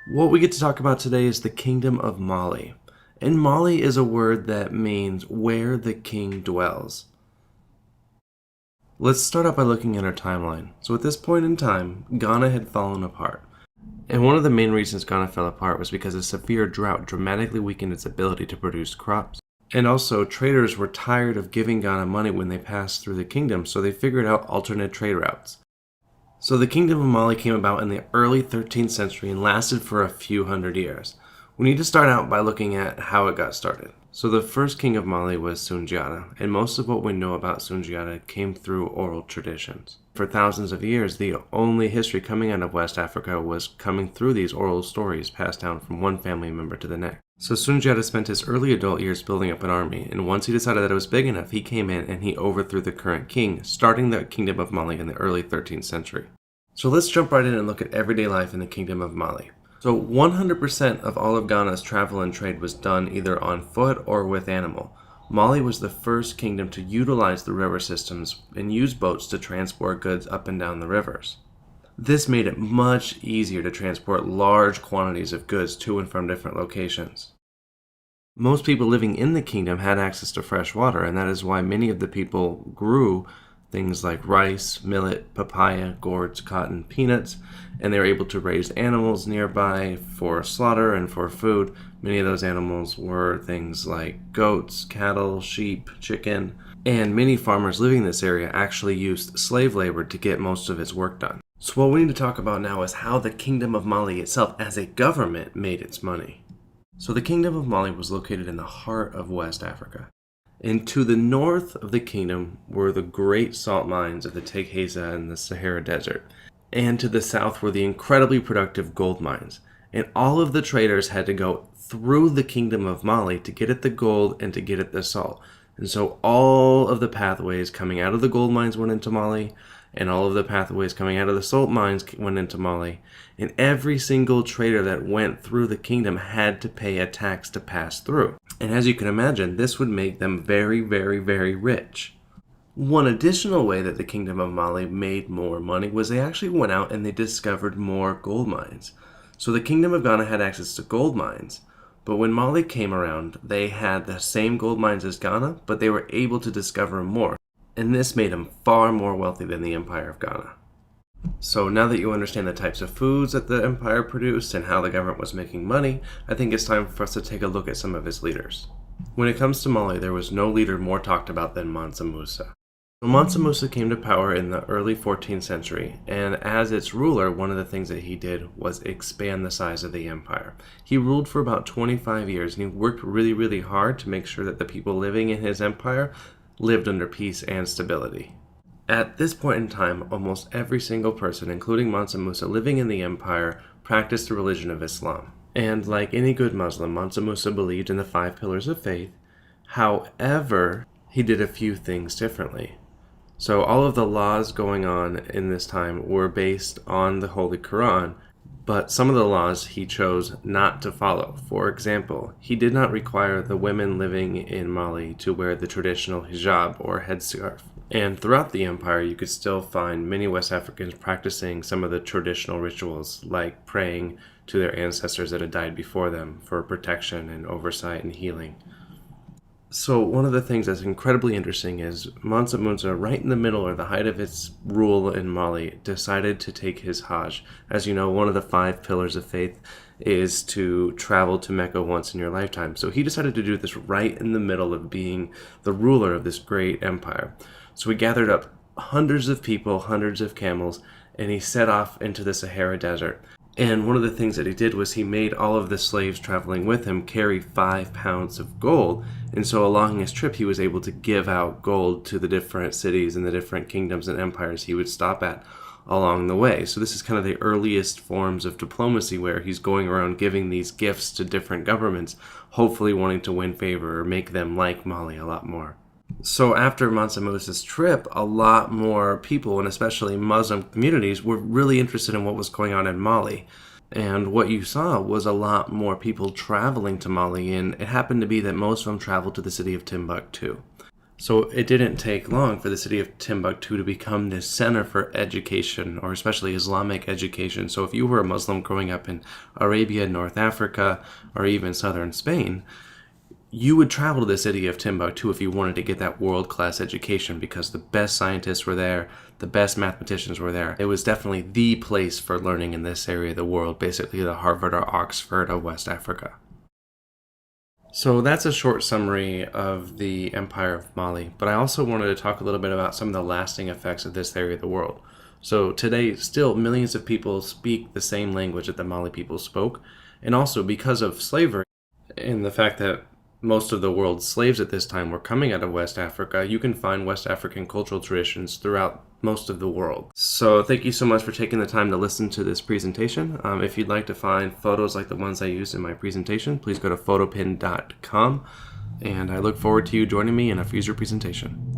What we get to talk about today is the Kingdom of Mali. And Mali is a word that means where the king dwells. Let's start out by looking at our timeline. So at this point in time, Ghana had fallen apart. And one of the main reasons Ghana fell apart was because a severe drought dramatically weakened its ability to produce crops. And also, traders were tired of giving Ghana money when they passed through the kingdom, so they figured out alternate trade routes. So the Kingdom of Mali came about in the early 13th century and lasted for a few hundred years. We need to start out by looking at how it got started. So the first king of Mali was Sundiata, and most of what we know about Sundiata came through oral traditions. For thousands of years, the only history coming out of West Africa was coming through these oral stories passed down from one family member to the next. So Sundiata spent his early adult years building up an army, and once he decided that it was big enough, he came in and he overthrew the current king, starting the Kingdom of Mali in the early 13th century. So let's jump right in and look at everyday life in the Kingdom of Mali. So 100% of all of Ghana's travel and trade was done either on foot or with animal. Mali was the first kingdom to utilize the river systems and use boats to transport goods up and down the rivers. This made it much easier to transport large quantities of goods to and from different locations. Most people living in the kingdom had access to fresh water, and that is why many of the people grew things like rice, millet, papaya, gourds, cotton, peanuts, and they were able to raise animals nearby for slaughter and for food. Many of those animals were things like goats, cattle, sheep, chicken, and many farmers living in this area actually used slave labor to get most of its work done. So what we need to talk about now is how the Kingdom of Mali itself as a government made its money. So the Kingdom of Mali was located in the heart of West Africa. And to the north of the kingdom were the great salt mines of the Tegesa and the Sahara Desert. And to the south were the incredibly productive gold mines. And all of the traders had to go through the Kingdom of Mali to get at the gold and to get at the salt. And so all of the pathways coming out of the gold mines went into Mali, and all of the pathways coming out of the salt mines went into Mali. And every single trader that went through the kingdom had to pay a tax to pass through. And as you can imagine, this would make them very, very, very rich. One additional way that the Kingdom of Mali made more money was they actually went out and they discovered more gold mines. So the Kingdom of Ghana had access to gold mines, but when Mali came around, they had the same gold mines as Ghana, but they were able to discover more. And this made them far more wealthy than the Empire of Ghana. So now that you understand the types of foods that the empire produced and how the government was making money, I think it's time for us to take a look at some of its leaders. When it comes to Mali, there was no leader more talked about than Mansa Musa. So Mansa Musa came to power in the early 14th century, and as its ruler, one of the things that he did was expand the size of the empire. He ruled for about 25 years, and he worked really, really hard to make sure that the people living in his empire lived under peace and stability. At this point in time, almost every single person, including Mansa Musa living in the empire, practiced the religion of Islam. And like any good Muslim, Mansa Musa believed in the 5 pillars of faith. However, he did a few things differently. So all of the laws going on in this time were based on the Holy Quran, but some of the laws he chose not to follow. For example, he did not require the women living in Mali to wear the traditional hijab or headscarf. And throughout the empire, you could still find many West Africans practicing some of the traditional rituals, like praying to their ancestors that had died before them for protection and oversight and healing. So one of the things that's incredibly interesting is Mansa Musa, right in the middle or the height of its rule in Mali, decided to take his Hajj. As you know, one of the 5 pillars of faith is to travel to Mecca once in your lifetime. So he decided to do this right in the middle of being the ruler of this great empire. So he gathered up hundreds of people, hundreds of camels, and he set off into the Sahara Desert. And one of the things that he did was he made all of the slaves traveling with him carry 5 pounds of gold. And so along his trip, he was able to give out gold to the different cities and the different kingdoms and empires he would stop at along the way. So this is kind of the earliest forms of diplomacy where he's going around giving these gifts to different governments, hopefully wanting to win favor or make them like Mali a lot more. So after Mansa Musa's trip, a lot more people, and especially Muslim communities, were really interested in what was going on in Mali. And what you saw was a lot more people traveling to Mali, and it happened to be that most of them traveled to the city of Timbuktu. So it didn't take long for the city of Timbuktu to become this center for education, or especially Islamic education. So if you were a Muslim growing up in Arabia, North Africa, or even southern Spain, you would travel to the city of Timbuktu if you wanted to get that world-class education, because the best scientists were there, the best mathematicians were there. It was definitely the place for learning in this area of the world, basically the Harvard or Oxford of West Africa. So that's a short summary of the Empire of Mali, but I also wanted to talk a little bit about some of the lasting effects of this area of the world. So today, still millions of people speak the same language that the Mali people spoke, and also because of slavery and the fact that most of the world's slaves at this time were coming out of West Africa, you can find West African cultural traditions throughout most of the world. So thank you so much for taking the time to listen to this presentation. If you'd like to find photos like the ones I used in my presentation, please go to photopin.com, and I look forward to you joining me in a future presentation.